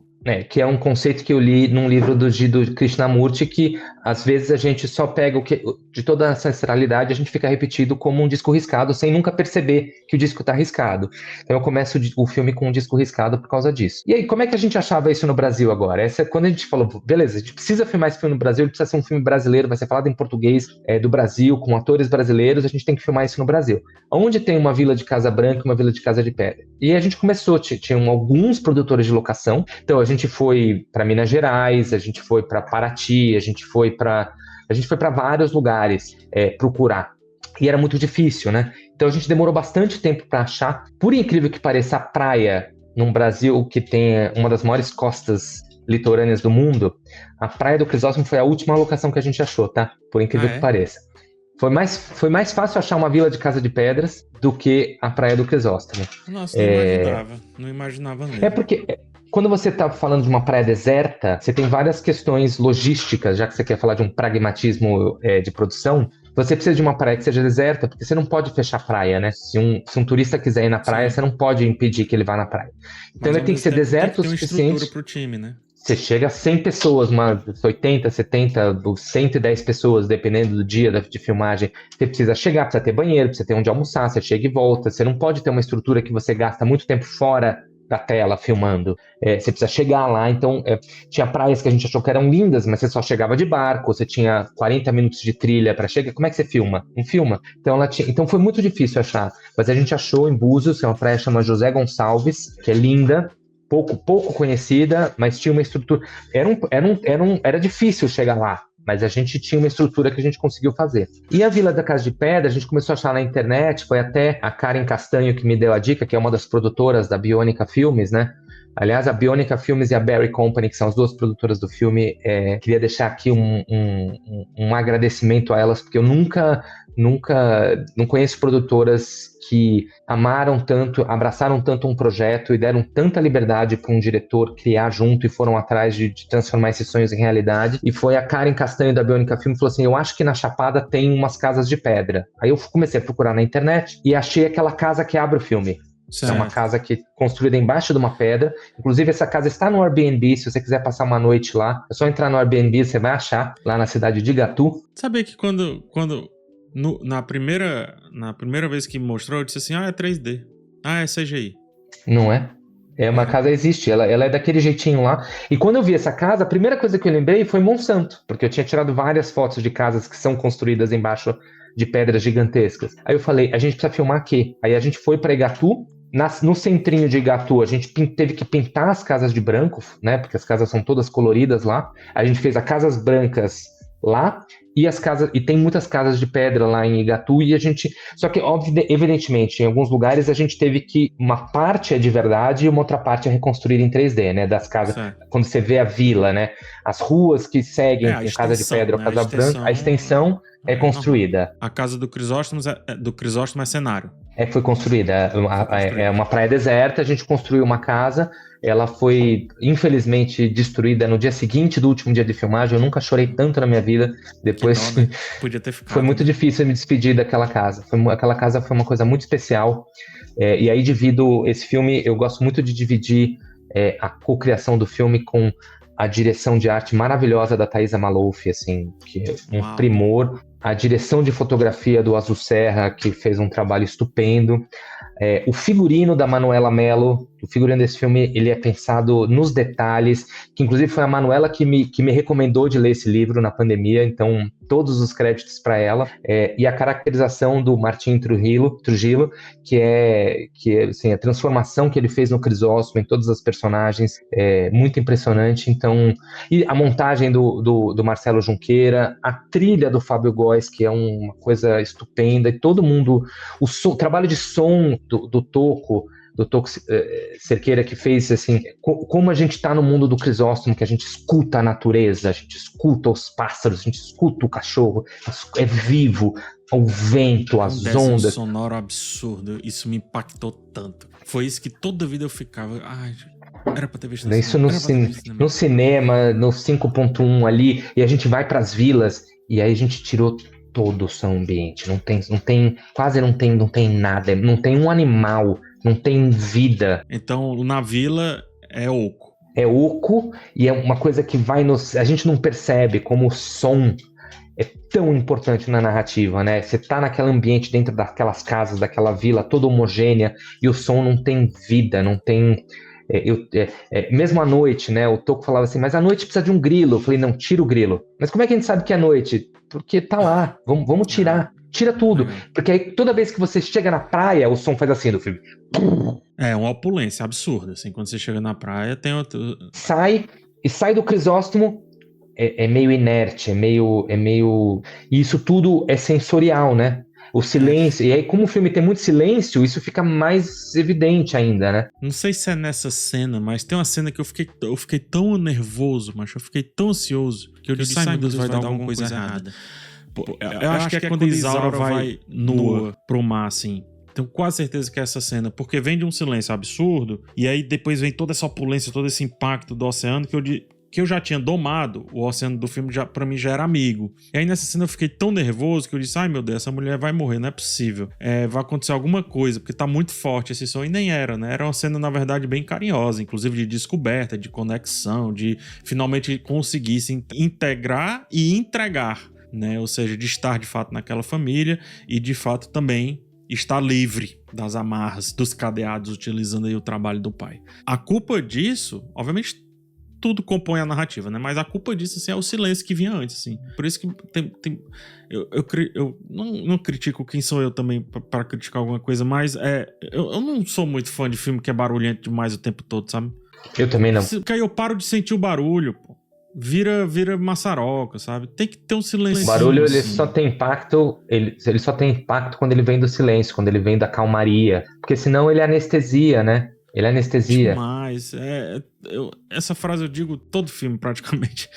Que é um conceito que eu li num livro do Krishnamurti, que às vezes a gente só pega o que de toda essa ancestralidade, a gente fica repetido como um disco riscado, sem nunca perceber que o disco tá riscado. Então eu começo o filme com um disco riscado por causa disso. E aí, como é que a gente achava isso no Brasil agora? Quando a gente falou, beleza, a gente precisa filmar esse filme no Brasil, ele precisa ser um filme brasileiro, vai ser falado em português do Brasil, com atores brasileiros, a gente tem que filmar isso no Brasil. Onde tem uma vila de casa branca e uma vila de casa de pedra? E a gente começou, tinham alguns produtores de locação, então a gente foi para Minas Gerais, a gente foi para Paraty, a gente foi para vários lugares procurar. E era muito difícil, né? Então a gente demorou bastante tempo para achar. Por incrível que pareça, a praia num Brasil que tem uma das maiores costas litorâneas do mundo, a Praia do Crisóstomo foi a última locação que a gente achou, tá? Por incrível que pareça. Foi mais fácil achar uma vila de casa de pedras do que a Praia do Crisóstomo. Nossa, não imaginava mesmo. É porque quando você está falando de uma praia deserta, você tem várias questões logísticas, já que você quer falar de um pragmatismo de produção, você precisa de uma praia que seja deserta, porque você não pode fechar a praia, né? Se um turista quiser ir na praia, você não pode impedir que ele vá na praia. Então ele tem que ser deserto o suficiente. Estrutura pro time, né? Você chega a 100 pessoas, umas 80, 70, 110 pessoas, dependendo do dia de filmagem. Você precisa chegar, precisa ter banheiro, precisa ter onde almoçar, você chega e volta. Você não pode ter uma estrutura que você gasta muito tempo fora da tela filmando. Você precisa chegar lá. Então, tinha praias que a gente achou que eram lindas, mas você só chegava de barco, você tinha 40 minutos de trilha para chegar. Como é que você filma? Não filma. Então foi muito difícil achar. Mas a gente achou em Búzios, que é uma praia que chama José Gonçalves, que é linda, pouco conhecida, mas tinha uma estrutura. Era difícil chegar lá, mas a gente tinha uma estrutura que a gente conseguiu fazer. E a Vila da Casa de Pedra, a gente começou a achar na internet, foi até a Karen Castanho que me deu a dica, que é uma das produtoras da Biônica Filmes, né? Aliás, a Biônica Filmes e a Barry Company, que são as duas produtoras do filme, queria deixar aqui um agradecimento a elas, porque eu não conheço produtoras que amaram tanto, abraçaram tanto um projeto e deram tanta liberdade para um diretor criar junto e foram atrás de transformar esses sonhos em realidade. E foi a Karen Castanho da Biônica Film que falou assim, eu acho que na Chapada tem umas casas de pedra. Aí eu comecei a procurar na internet e achei aquela casa que abre o filme. Certo. É uma casa construída embaixo de uma pedra. Inclusive, essa casa está no Airbnb. Se você quiser passar uma noite lá, é só entrar no Airbnb, você vai achar, lá na cidade de Igatu. Sabia que na primeira vez que me mostrou, eu disse assim, é 3D. É CGI. Não é? Uma casa existe, ela é daquele jeitinho lá. E quando eu vi essa casa, a primeira coisa que eu lembrei foi Monsanto, porque eu tinha tirado várias fotos de casas que são construídas embaixo de pedras gigantescas. Aí eu falei, a gente precisa filmar aqui. Aí a gente foi para Igatu. No centrinho de Igatu, a gente teve que pintar as casas de branco, né? Porque as casas são todas coloridas lá. A gente fez as casas brancas lá e tem muitas casas de pedra lá em Igatu só que evidentemente em alguns lugares a gente teve que uma parte é de verdade e uma outra parte é reconstruída em 3D, né, das casas, certo. Quando você vê a vila, né, as ruas que seguem com casa de pedra, né? Casa branca, a extensão é construída. A casa do Crisóstomo é cenário. Foi construída, é uma praia deserta, a gente construiu uma casa. Ela foi, infelizmente, destruída no dia seguinte do último dia de filmagem. Eu nunca chorei tanto na minha vida. Depois, né? Podia ter ficado, foi muito difícil me despedir daquela casa. Aquela casa foi uma coisa muito especial. E aí divido esse filme, eu gosto muito de dividir a cocriação do filme com a direção de arte maravilhosa da Thaisa Maluf, assim, que é um primor. A direção de fotografia do Azul Serra, que fez um trabalho estupendo. O figurino da Manuela Mello, o figurino desse filme, ele é pensado nos detalhes, que inclusive foi a Manuela que me recomendou de ler esse livro na pandemia, então todos os créditos para ela. E a caracterização do Martin Trujillo, que é assim, a transformação que ele fez no Crisóstomo em todas as personagens, é muito impressionante. Então, e a montagem do Marcelo Junqueira, a trilha do Fábio Góes, que é uma coisa estupenda, e todo mundo, o trabalho de som do Toco Cerqueira, que fez assim, como a gente está no mundo do Crisóstomo, que a gente escuta a natureza, a gente escuta os pássaros, a gente escuta o cachorro, é vivo, o vento, as ondas. Um sonoro absurdo, isso me impactou tanto. Foi isso que toda vida eu ficava, era pra ter visto isso no cinema, no 5.1 ali, e a gente vai pras vilas, e aí a gente tirou todo o som ambiente, quase não tem nada, não tem um animal, não tem vida. Então, na vila é oco. É oco, e é uma coisa que a gente não percebe como o som é tão importante na narrativa, né? Você tá naquele ambiente dentro daquelas casas, daquela vila toda homogênea, e o som não tem vida, não tem... mesmo à noite, né? O Toco falava assim, mas à noite precisa de um grilo. Eu falei, não, tira o grilo. Mas como é que a gente sabe que é à noite? Porque tá lá, vamos tirar. Tira tudo. Porque aí toda vez que você chega na praia, o som faz assim do filme. É uma opulência absurda, assim, quando você chega na praia, tem outro... Sai do Crisóstomo, é meio inerte, é meio... E isso tudo é sensorial, né? O silêncio, e aí como o filme tem muito silêncio, isso fica mais evidente ainda, né? Não sei se é nessa cena, mas tem uma cena que eu fiquei tão nervoso, mas eu fiquei tão ansioso, que eu disse, ai meu Deus, vai dar alguma coisa errada. Eu acho que é quando Isaura vai nua pro mar, assim. Tenho quase certeza que é essa cena, porque vem de um silêncio absurdo, e aí depois vem toda essa opulência, todo esse impacto do oceano, que que eu já tinha domado, o Oceano do filme pra mim já era amigo. E aí nessa cena eu fiquei tão nervoso que eu disse, ai meu Deus, essa mulher vai morrer, não é possível. Vai acontecer alguma coisa, porque tá muito forte esse som. E nem era, né? Era uma cena, na verdade, bem carinhosa, inclusive de descoberta, de conexão, de finalmente conseguir se integrar e entregar, né? Ou seja, de estar de fato naquela família e de fato também estar livre das amarras, dos cadeados, utilizando aí o trabalho do pai. A culpa disso, obviamente, tudo compõe a narrativa, né? Mas a culpa disso, assim, é o silêncio que vinha antes, assim. Por isso que eu não critico quem sou eu também para criticar alguma coisa, mas eu não sou muito fã de filme que é barulhento demais o tempo todo, sabe? Eu também não. Porque aí eu paro de sentir o barulho, pô. Vira maçaroca, sabe? Tem que ter um silêncio. O barulho, assim. ele só tem impacto, ele só tem impacto quando ele vem do silêncio, quando ele vem da calmaria. Porque senão ele anestesia, né? Ele anestesia. Demais. Essa frase eu digo todo filme, praticamente.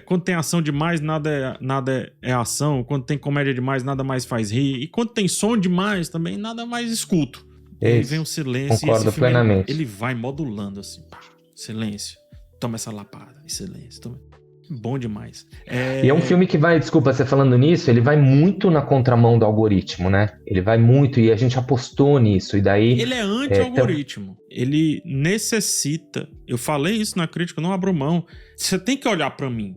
Quando tem ação demais, nada é ação. Quando tem comédia demais, nada mais faz rir. E quando tem som demais também, nada mais escuto. E aí vem o silêncio. Concordo e esse filme, plenamente. Ele vai modulando assim. Pá, silêncio. Toma essa lapada. E silêncio. Bom demais. E é um filme que vai, desculpa, você falando nisso, ele vai muito na contramão do algoritmo, né? Ele vai muito, e a gente apostou nisso, e daí... Ele é anti-algoritmo. Ele necessita... Eu falei isso na crítica, eu não abro mão. Você tem que olhar pra mim.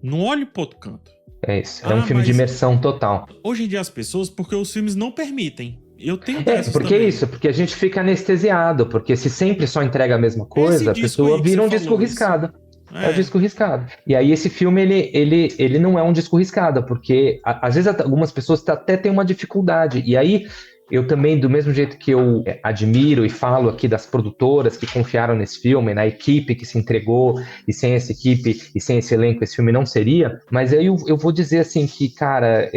Não olhe pro outro canto. É isso, é um filme de imersão total. Hoje em dia as pessoas, porque os filmes não permitem. Eu tenho porque também. É isso, porque a gente fica anestesiado, porque se sempre só entrega a mesma coisa, a pessoa vira um disco riscado. É o disco riscado. E aí esse filme, ele não é um disco riscado, porque às vezes algumas pessoas até têm uma dificuldade. E aí eu também, do mesmo jeito que eu admiro e falo aqui das produtoras que confiaram nesse filme, na equipe que se entregou, e sem essa equipe e sem esse elenco esse filme não seria, mas aí eu vou dizer assim que, cara,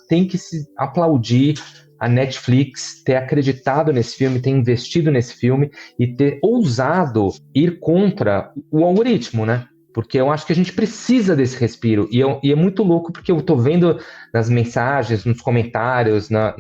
tem que se aplaudir a Netflix ter acreditado nesse filme, ter investido nesse filme e ter ousado ir contra o algoritmo, né? Porque eu acho que a gente precisa desse respiro. E é muito louco porque eu tô vendo nas mensagens, nos comentários, na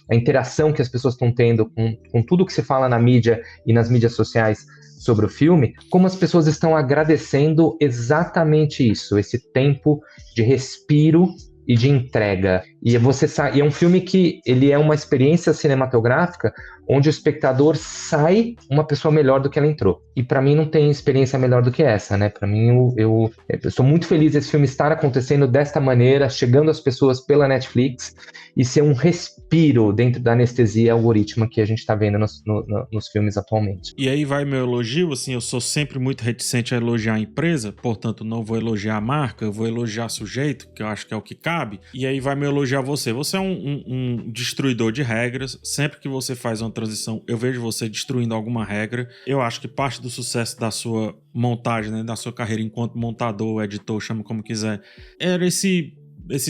interação que as pessoas estão tendo com tudo que se fala na mídia e nas mídias sociais sobre o filme, como as pessoas estão agradecendo exatamente isso, esse tempo de respiro e de entrega. E é um filme que ele é uma experiência cinematográfica onde o espectador sai uma pessoa melhor do que ela entrou. E para mim não tem experiência melhor do que essa, né? Para mim, eu sou muito feliz desse filme estar acontecendo desta maneira, chegando às pessoas pela Netflix e ser um respiro dentro da anestesia algorítmica que a gente está vendo nos filmes atualmente. E aí vai meu elogio, assim, eu sou sempre muito reticente a elogiar a empresa, portanto não vou elogiar a marca, eu vou elogiar o sujeito, que eu acho que é o que cabe, e aí vai me elogiar você. Você é um destruidor de regras, sempre que você faz uma transição, eu vejo você destruindo alguma regra. Eu acho que parte do sucesso da sua montagem, né, da sua carreira enquanto montador, editor, chama como quiser, era esse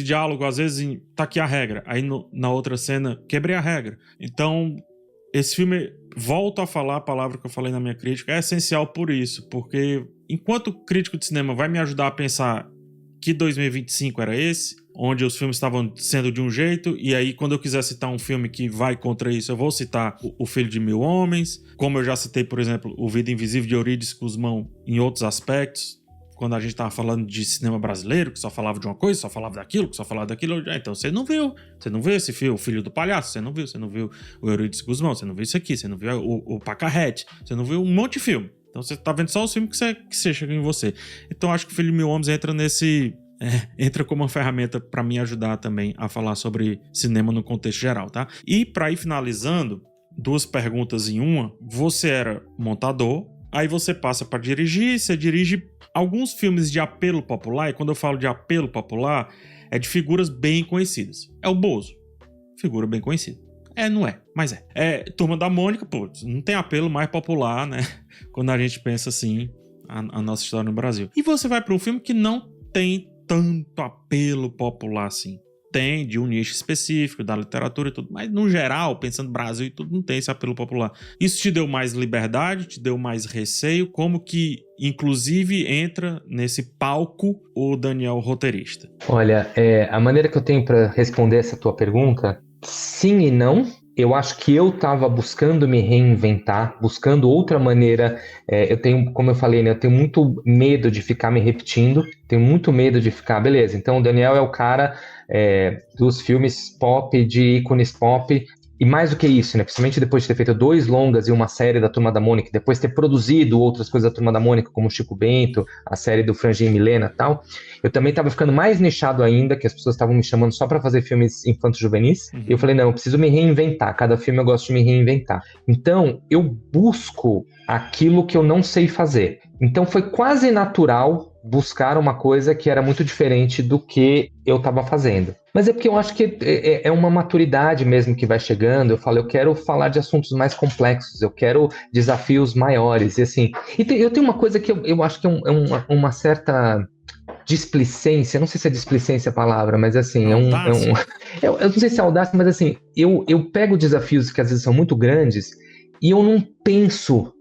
diálogo, às vezes, tá aqui a regra, aí na outra cena, quebrei a regra. Então, esse filme, volto a falar a palavra que eu falei na minha crítica, é essencial por isso, porque enquanto crítico de cinema vai me ajudar a pensar que 2025 era esse, onde os filmes estavam sendo de um jeito, e aí quando eu quiser citar um filme que vai contra isso, eu vou citar O Filho de Mil Homens, como eu já citei, por exemplo, O Vida Invisível de Eurídice Guzmão em outros aspectos, quando a gente tava falando de cinema brasileiro, que só falava de uma coisa, só falava daquilo, que só falava daquilo, então você não viu esse filme, O Filho do Palhaço, você não viu o Eurídice Guzmão, você não viu isso aqui, você não viu o Pacarrete, você não viu um monte de filme. Então você tá vendo só os filmes que você chega em você. Então acho que O Filho de Mil Homens entra como uma ferramenta para me ajudar também a falar sobre cinema no contexto geral, tá? E para ir finalizando, 2 perguntas em uma. Você era montador, aí você passa para dirigir, você dirige alguns filmes de apelo popular, e quando eu falo de apelo popular, é de figuras bem conhecidas. É o Bozo, figura bem conhecida. Não é, mas é. Turma da Mônica, pô, não tem apelo mais popular, né? Quando a gente pensa assim, a nossa história no Brasil. E você vai para um filme que não tem tanto apelo popular assim. Tem de um nicho específico, da literatura e tudo, mas no geral, pensando no Brasil e tudo, não tem esse apelo popular. Isso te deu mais liberdade, te deu mais receio, como que, inclusive, entra nesse palco o Daniel roteirista? Olha, a maneira que eu tenho para responder essa tua pergunta, sim e não, eu acho que eu estava buscando me reinventar, buscando outra maneira. Eu tenho, como eu falei, né, eu tenho muito medo de ficar me repetindo, tenho muito medo de ficar, beleza, então o Daniel é o cara dos filmes pop, de ícones pop, e mais do que isso, né, principalmente depois de ter feito 2 longas e uma série da Turma da Mônica, depois ter produzido outras coisas da Turma da Mônica, como Chico Bento, a série do Franjinha e Milena e tal, eu também estava ficando mais nichado ainda, que as pessoas estavam me chamando só para fazer filmes infanto-juvenis. E eu falei, não, eu preciso me reinventar. Cada filme eu gosto de me reinventar. Então, eu busco aquilo que eu não sei fazer. Então, foi quase natural buscar uma coisa que era muito diferente do que eu estava fazendo. Mas é porque eu acho que é uma maturidade mesmo que vai chegando. Eu falo, eu quero falar de assuntos mais complexos, eu quero desafios maiores. E assim, eu tenho uma coisa que eu acho que uma certa displicência, não sei se é displicência a palavra, mas assim, eu não sei se é audácia, mas assim, eu pego desafios que às vezes são muito grandes e eu não penso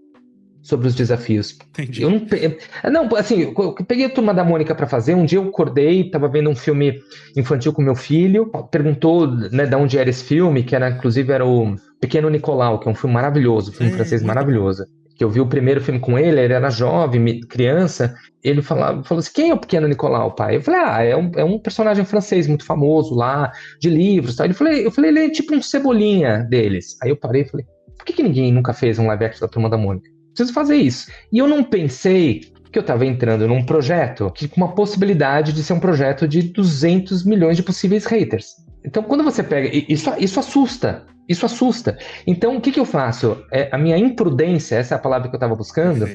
sobre os desafios. Entendi. Não, assim, eu peguei a Turma da Mônica para fazer, um dia eu acordei, tava vendo um filme infantil com meu filho, perguntou, né, de onde era esse filme, que inclusive era o Pequeno Nicolau, que é um filme maravilhoso, um filme francês maravilhoso. Que eu vi o primeiro filme com ele era jovem, criança, ele falou assim, quem é o Pequeno Nicolau, pai? Eu falei, é um personagem francês muito famoso lá, de livros, tá? Eu falei, ele é tipo um Cebolinha deles. Aí eu parei e falei, por que ninguém nunca fez um live action da Turma da Mônica? Preciso fazer isso. E eu não pensei que eu estava entrando num projeto com uma possibilidade de ser um projeto de 200 milhões de possíveis haters. Então, quando você pega... Isso assusta. Isso assusta. Então, o que eu faço? A minha imprudência, essa é a palavra que eu estava buscando,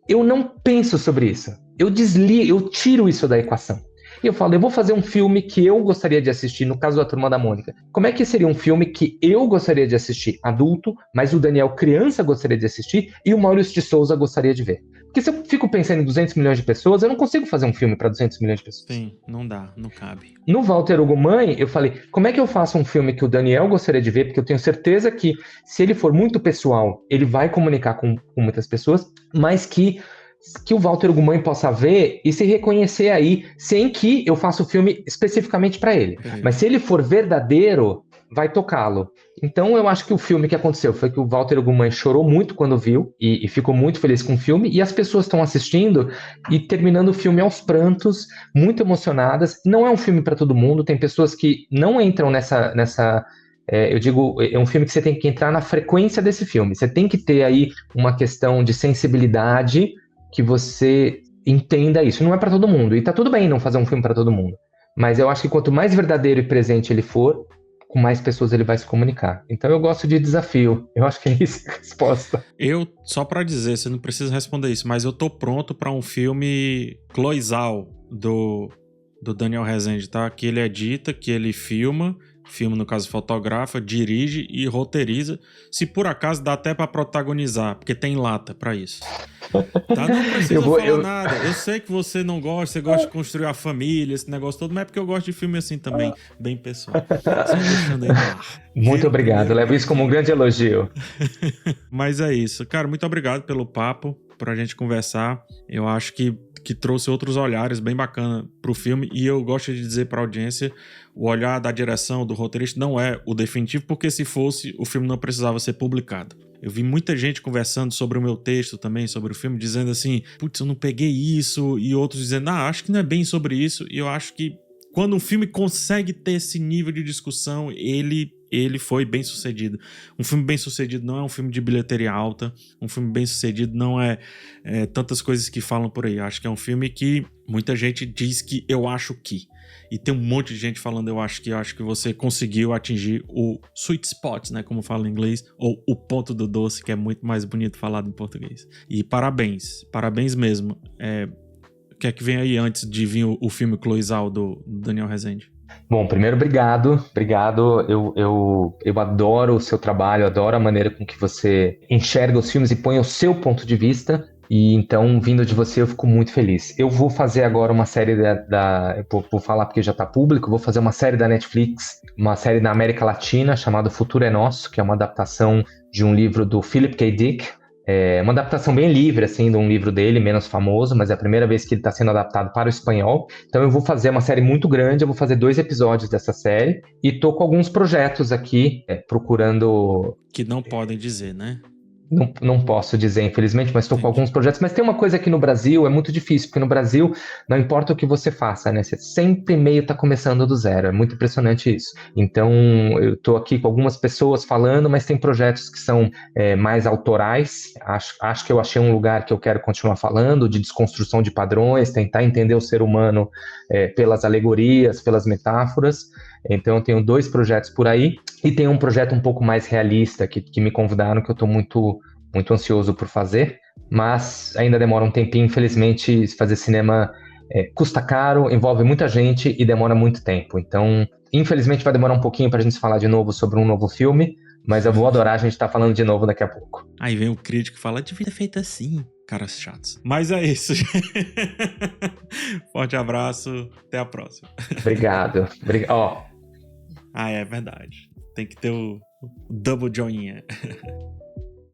eu não penso sobre isso. Eu tiro isso da equação. E eu falo, eu vou fazer um filme que eu gostaria de assistir, no caso da Turma da Mônica. Como é que seria um filme que eu gostaria de assistir adulto, mas o Daniel criança gostaria de assistir e o Maurício de Souza gostaria de ver? Porque se eu fico pensando em 200 milhões de pessoas, eu não consigo fazer um filme para 200 milhões de pessoas. Sim, não dá, não cabe. No Walter Hugo Mãe, eu falei, como é que eu faço um filme que o Daniel gostaria de ver? Porque eu tenho certeza que, se ele for muito pessoal, ele vai comunicar com muitas pessoas, mas que o Walter Hugo Mãe possa ver e se reconhecer aí, sem que eu faça o filme especificamente para ele. Mas se ele for verdadeiro, vai tocá-lo. Então eu acho que o filme que aconteceu foi que o Walter Hugo Mãe chorou muito quando viu e ficou muito feliz com o filme, e as pessoas estão assistindo e terminando o filme aos prantos, muito emocionadas. Não é um filme para todo mundo, tem pessoas que não entram nessa eu digo, é um filme que você tem que entrar na frequência desse filme. Você tem que ter aí uma questão de sensibilidade que você entenda isso. Não é para todo mundo. E tá tudo bem não fazer um filme para todo mundo. Mas eu acho que quanto mais verdadeiro e presente ele for, com mais pessoas ele vai se comunicar. Então eu gosto de desafio. Eu acho que é isso a resposta. Só para dizer, você não precisa responder isso, mas eu tô pronto para um filme Cloizal do Daniel Rezende, tá? Que ele edita, que ele filma, no caso fotografa, dirige e roteiriza. Se por acaso dá até pra protagonizar, porque tem lata pra isso. Tá? Não precisa falar nada. Eu sei que você não gosta, você gosta de construir a família, esse negócio todo, mas é porque eu gosto de filme assim também, bem pessoal. Só deixando aí no ar. Muito obrigado, eu levo isso como um grande elogio. Mas é isso. Cara, muito obrigado pelo papo, pra gente conversar. Eu acho que trouxe outros olhares bem bacana pro filme, e eu gosto de dizer pra audiência, o olhar da direção, do roteirista não é o definitivo, porque se fosse, o filme não precisava ser publicado. Eu vi muita gente conversando sobre o meu texto também, sobre o filme, dizendo assim, putz, eu não peguei isso, e outros dizendo, acho que não é bem sobre isso, e eu acho que quando um filme consegue ter esse nível de discussão, ele foi bem sucedido. Um filme bem sucedido não é um filme de bilheteria alta, um filme bem sucedido não é tantas coisas que falam por aí. Acho que é um filme que muita gente diz que eu acho que. E tem um monte de gente falando eu acho que você conseguiu atingir o sweet spot, né, como fala em inglês, ou o ponto do doce, que é muito mais bonito falado em português. E parabéns mesmo. O que é que vem aí antes de vir o filme Cloizal do Daniel Rezende? Bom, primeiro, obrigado. Eu adoro o seu trabalho, adoro a maneira com que você enxerga os filmes e põe o seu ponto de vista. E então, vindo de você, eu fico muito feliz. Eu vou fazer agora uma série eu vou falar porque já está público, vou fazer uma série da Netflix, uma série na América Latina, chamada O Futuro é Nosso, que é uma adaptação de um livro do Philip K. Dick, É uma adaptação bem livre, assim, de um livro dele, menos famoso, mas é a primeira vez que ele está sendo adaptado para o espanhol. Então eu vou fazer uma série muito grande, eu vou fazer 2 episódios dessa série e tô com alguns projetos aqui, procurando. Que não podem dizer, né? Não posso dizer, infelizmente, mas estou com Entendi. alguns projetos. Mas tem uma coisa aqui no Brasil, é muito difícil, porque no Brasil, não importa o que você faça, né? Você sempre meio está começando do zero. É muito impressionante isso. Então, eu estou aqui com algumas pessoas falando, mas tem projetos que são mais autorais. Acho que eu achei um lugar que eu quero continuar falando, de desconstrução de padrões, tentar entender o ser humano pelas alegorias, pelas metáforas. Então, eu tenho 2 projetos por aí. E tem um projeto um pouco mais realista que me convidaram, que eu estou muito, muito ansioso por fazer, mas ainda demora um tempinho. Infelizmente, fazer cinema custa caro, envolve muita gente e demora muito tempo. Então, infelizmente, vai demorar um pouquinho para a gente falar de novo sobre um novo filme, mas eu vou adorar a gente estar falando de novo daqui a pouco. Aí vem o crítico e fala, devia ter feito assim. Caras chatos. Mas é isso. Forte abraço. Até a próxima. Obrigado. Ah, é verdade. Tem que ter o double joinha.